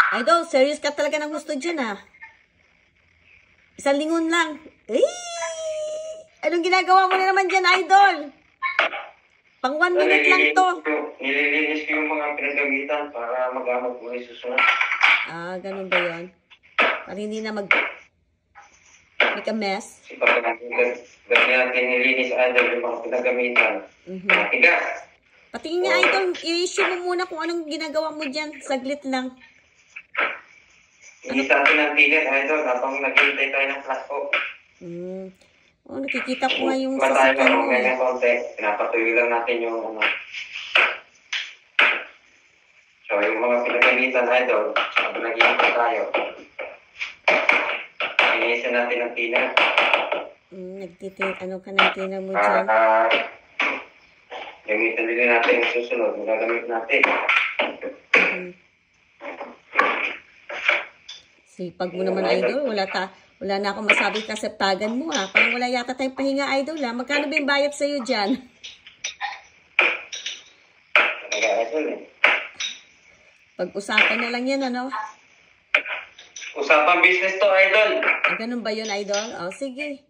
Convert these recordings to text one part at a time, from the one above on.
Idol, serious ka talaga ng gusto dyan, ah. Isang lingon lang. Ay! Anong ginagawa mo na naman dyan, Idol? Pang 1 minute lang to. Nililinis ko yung mga pinagamitan para magamit mo yung susunod. Ah, ganun ba yun? Para hindi na make a mess. Kasi pag natin nilinis, Idol, yung mga pinagamitan. Matigas. Patingin nga, Idol. I-issue mo muna kung anong ginagawa mo dyan. Saglit lang. Hindi sa atin ng tigas, Idol, habang naghihintay tayo ng plasko. Oh, nakikita ko nga yung Matayo sasakyan ako mo. ngayon konti. Pinapatuloy lang natin yung ano. So, yung mga pinagamitan, Idol, habang naghihintay tayo. Inisin natin ng tina. Ano ka ng tina mo dyan? Gamitin din natin yung susunod. Magagamit natin. Sipag mo naman, Idol. Wala na akong masabi kaseptagan mo, ah. Parang wala yata tayong pahinga, Idol, ah. Magkano ba yung bayad sa'yo dyan? Idol, eh. Pag-usapan na lang yan, ano? Usapang business to, Idol. Ganun ba yun, Idol? O, sige.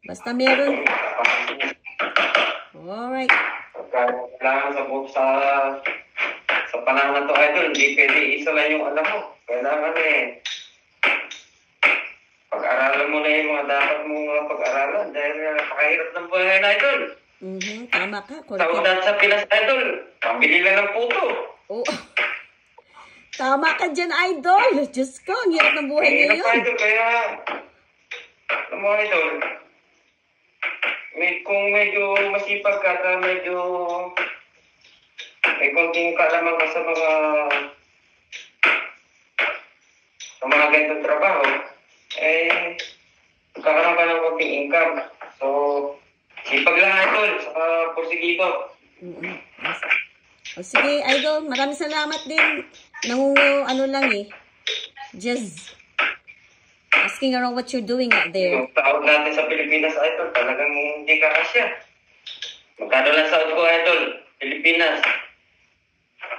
Basta meron. Alright. Kailangan sa panahon na to, Idol, hindi pwede isa lang yung alam mo. Kailangan pag-aralan mo na yung mga dapat mong pag-aralan dahil napakahirap ng buhay na, Idol. Tama ka. Saudan sa Pinas, Idol. Pambili lang ng puto. Oo. Tama ka dyan, Idol. Diyos ko, ang hirap ng buhay ngayon. Idol, kaya, alam mo, Idol, kung medyo masipag ka, medyo may konting kaalaman ka sa mga ganitong trabaho, magkakaroon ka ng konting income. So, sipag lang, Idol, saka porsigido. O sige, Idol, maraming salamat din. Ano lang eh. Just asking around what you're doing out there. Yung sahod natin sa Pilipinas, Idol, talagang hindi ka kasya. Magkano lang sahod ko, Idol? Pilipinas.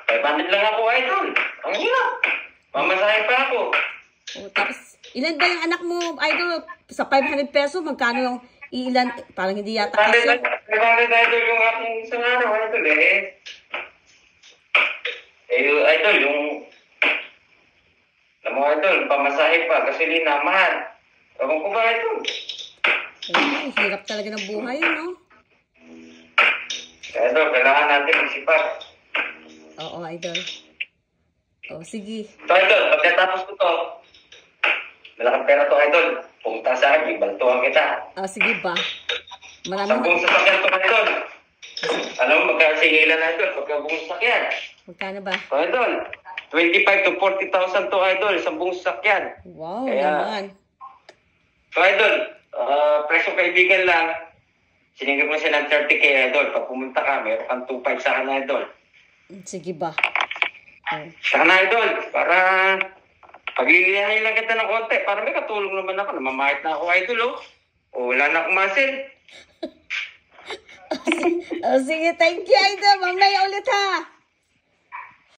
500 lang ako, Idol. Ang hirap. Mamasahe pa ako. Tapos, ilan ba yung anak mo, Idol? Sa 500 peso, magkano yung ilan? Parang hindi yata kasya. 500, Idol, yung aking isang araw, Idol, Idol, yung alam mo, Idol, pamasahe pa, gasolina, mahal. Ewan ko ba, Idol? Hirap talaga ng buhay, no? Idol, kailangan natin magsipag. Oo, Idol. O, sige. So, Idol, pagkatapos ko to, malaking pera to, Idol. Pumunta sa akin, baltuhan kita. Sige ba? Maraming... 10 sasakyan to, Idol. Alam mo, magkasingilan, Idol, pagkabong sasakyan. Magkano ba? So, Idol, 25 to 40,000 to, Idol, 10 sasakyan. Wow, naman. So, Idol, presyo kaibigan lang, sinigil mo siya ng 30K, Idol. Pag pumunta ka, meron kang 2.5 sa akin, Idol. Sige ba? Sana, Idol, para paglilihanin lang kita ng konti, para may katulong naman ako. Namamahit na ako, Idol, oh. O, wala na akong muscle. Sige, thank you, Idol. Mamaya ulit, ha.